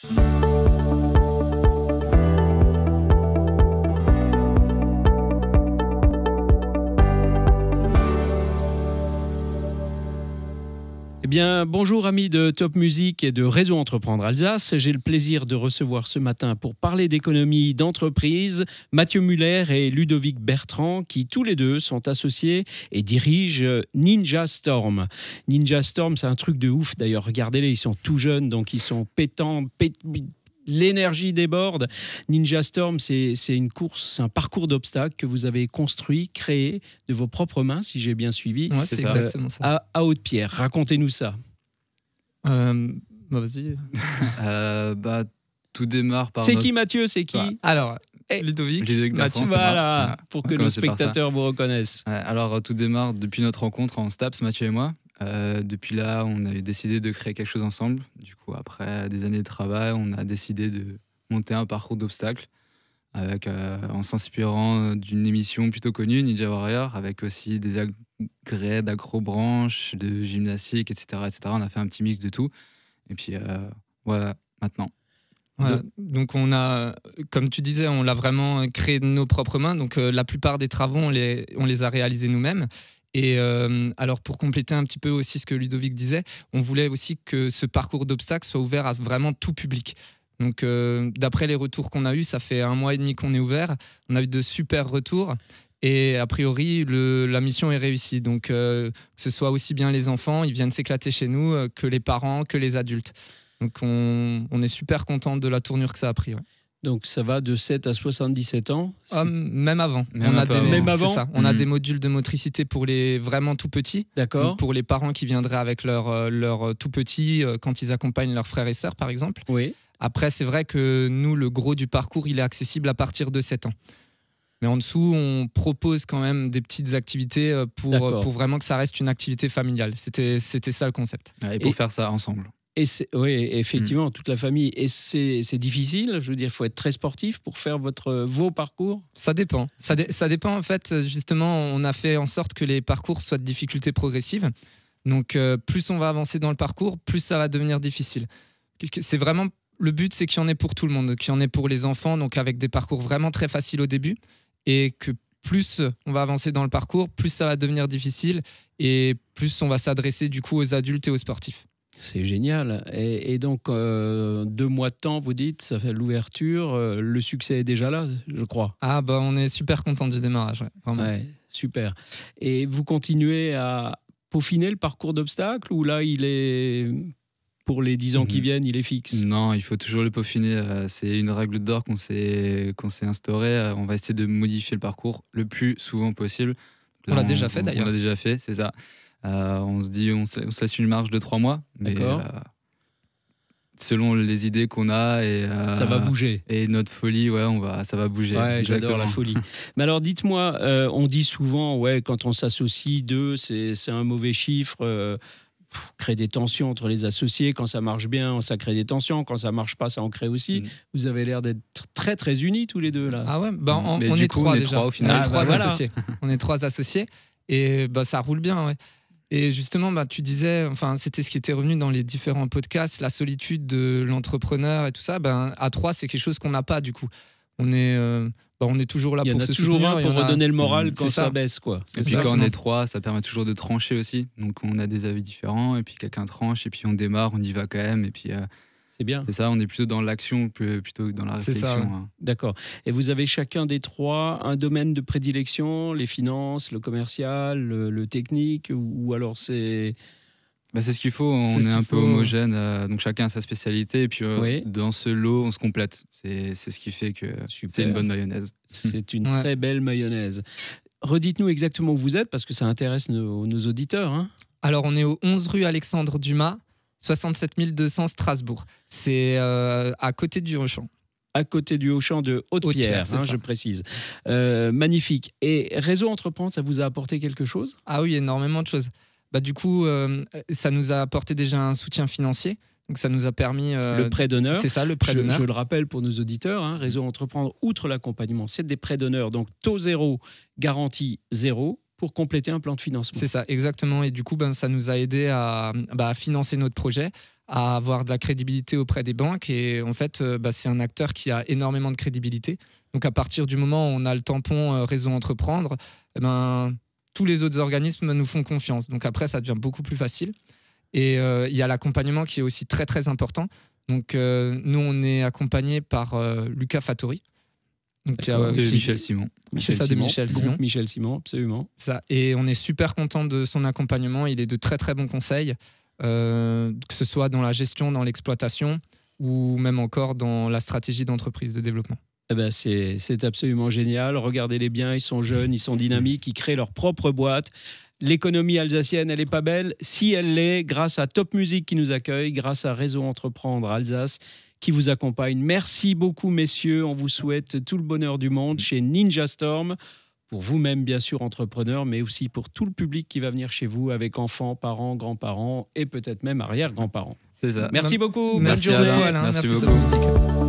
Eh bien, bonjour amis de Top Music et de Réseau Entreprendre Alsace. J'ai le plaisir de recevoir ce matin pour parler d'économie d'entreprise Mathieu Muller et Ludovic Bertrand qui tous les deux sont associés et dirigent Ninja Storm. Ninja Storm, c'est un truc de ouf d'ailleurs. Regardez-les, ils sont tout jeunes, donc ils sont pétants, l'énergie déborde. Ninja Storm, c'est une course, c'est un parcours d'obstacles que vous avez construit, créé de vos propres mains, si j'ai bien suivi. Ouais, c'est exactement ça. À Haute-Pierre. Racontez-nous ça. Vas-y. Tout démarre par. C'est qui Mathieu? C'est qui? Alors, Ludovic Bertrand, Mathieu, voilà, pour que nos spectateurs vous reconnaissent. Alors, tout démarre depuis notre rencontre en STAPS, Mathieu et moi. Depuis là, on a décidé de créer quelque chose ensemble. Du coup, après des années de travail, on a décidé de monter un parcours d'obstacles en s'inspirant d'une émission plutôt connue, Ninja Warrior, avec aussi des agrès d'acrobranche, de gymnastique, etc., etc. On a fait un petit mix de tout. Et puis, voilà, maintenant. Voilà. Donc on a, comme tu disais, on l'a vraiment créé de nos propres mains. Donc la plupart des travaux, on les a réalisés nous-mêmes. Et alors pour compléter un petit peu aussi ce que Ludovic disait, on voulait aussi que ce parcours d'obstacles soit ouvert à vraiment tout public. Donc d'après les retours qu'on a eus, ça fait 1 mois et demi qu'on est ouvert. On a eu de super retours. Et a priori, la mission est réussie. Donc que ce soit aussi bien les enfants, ils viennent s'éclater chez nous, que les parents, que les adultes. Donc on est super content de la tournure que ça a pris. Ouais. Donc ça va de 7 à 77 ans. Même avant. Même avant. C'est ça. On a des modules de motricité pour les vraiment tout petits. D'accord. Donc pour les parents qui viendraient avec leur tout petit quand ils accompagnent leurs frères et sœurs, par exemple. Oui. Après, c'est vrai que nous, le gros du parcours, il est accessible à partir de 7 ans. Mais en dessous, on propose quand même des petites activités pour vraiment que ça reste une activité familiale. C'était ça le concept. Et pour faire ça ensemble. Oui, effectivement, toute la famille. Et c'est difficile, je veux dire, il faut être très sportif pour faire vos parcours. Ça dépend. Ça dépend, en fait. Justement, on a fait en sorte que les parcours soient de difficulté progressive. Donc, plus on va avancer dans le parcours, plus ça va devenir difficile. C'est vraiment, le but, c'est qu'il y en ait pour tout le monde, qu'il y en ait pour les enfants, donc avec des parcours vraiment très faciles au début, et que plus on va avancer dans le parcours, plus ça va devenir difficile, et plus on va s'adresser du coup aux adultes et aux sportifs. C'est génial. Et donc, 2 mois de temps, vous dites, ça fait l'ouverture. Le succès est déjà là, je crois. On est super content du démarrage. Ouais, vraiment. Ouais, super. Et vous continuez à peaufiner le parcours d'obstacles ou là, il est, pour les 10 ans qui viennent, il est fixe? Non, il faut toujours le peaufiner. C'est une règle d'or qu'on s'est instaurée. On va essayer de modifier le parcours le plus souvent possible. Là, on l'a déjà fait d'ailleurs. On l'a déjà fait, c'est ça. On se dit, on se laisse une marge de 3 mois, mais selon les idées qu'on a ça va bouger. Et notre folie, ça va bouger. Ouais, j'adore la folie. Mais alors, dites-moi, on dit souvent, quand on s'associe deux, c'est un mauvais chiffre. Crée des tensions entre les associés. Quand ça marche bien, ça crée des tensions. Quand ça marche pas, ça en crée aussi. Vous avez l'air d'être très très unis tous les deux là. Ah ouais, on est 3 déjà. Au final. Associés. On est 3 associés et ça roule bien. Ouais. Et justement, tu disais, c'était ce qui était revenu dans les différents podcasts, la solitude de l'entrepreneur et tout ça. À 3, c'est quelque chose qu'on n'a pas du coup. On est toujours là pour se soutenir. Il y en a toujours un pour redonner le moral quand ça baisse, quoi. Et puis quand on est 3, ça permet toujours de trancher aussi. Donc on a des avis différents et puis quelqu'un tranche et puis on démarre, on y va quand même et puis. C'est bien. C'est ça, on est plutôt dans l'action plutôt que dans la réflexion. C'est ça, ouais. D'accord. Et vous avez chacun des 3 un domaine de prédilection, les finances, le commercial, le technique, ou alors c'est... C'est ce qu'il faut, on est un peu homogène, donc chacun a sa spécialité, et puis dans ce lot, on se complète. C'est ce qui fait que c'est une bonne mayonnaise. C'est une très belle mayonnaise. Redites-nous exactement où vous êtes, parce que ça intéresse nos auditeurs. Hein. Alors, on est au 11 rue Alexandre Dumas, 67 200 Strasbourg. C'est à côté du Auchan. À côté du Auchan de Haute-Pierre, je précise. Magnifique. Et Réseau Entreprendre, ça vous a apporté quelque chose? Ah oui, énormément de choses. Du coup, ça nous a apporté déjà un soutien financier. Donc ça nous a permis... le prêt d'honneur. C'est ça, le prêt d'honneur. Je le rappelle pour nos auditeurs, Réseau Entreprendre, outre l'accompagnement, c'est des prêts d'honneur. Donc taux 0, garantie 0, pour compléter un plan de financement. C'est ça, exactement. Et du coup, ça nous a aidé à financer notre projet, à avoir de la crédibilité auprès des banques. Et en fait, c'est un acteur qui a énormément de crédibilité. Donc à partir du moment où on a le tampon Réseau Entreprendre, tous les autres organismes nous font confiance. Donc après, ça devient beaucoup plus facile. Et il y a l'accompagnement qui est aussi très très important. Donc nous, on est accompagné par Lucas Fattori. Donc, Michel Simon. Michel Simon, absolument. Ça. Et on est super content de son accompagnement. Il est de très très bons conseils, que ce soit dans la gestion, dans l'exploitation ou même encore dans la stratégie d'entreprise de développement. Eh ben c'est absolument génial. Regardez-les bien, ils sont jeunes, ils sont dynamiques, ils créent leur propre boîte. L'économie alsacienne, elle n'est pas belle. Si elle l'est, grâce à Top Music qui nous accueille, grâce à Réseau Entreprendre Alsace qui vous accompagne. Merci beaucoup, messieurs. On vous souhaite tout le bonheur du monde chez Ninja Storm. Pour vous-même, bien sûr, entrepreneurs, mais aussi pour tout le public qui va venir chez vous avec enfants, parents, grands-parents et peut-être même arrière-grands-parents. C'est ça. Merci beaucoup. Merci bonne journée. Alain. Merci beaucoup. Top Music.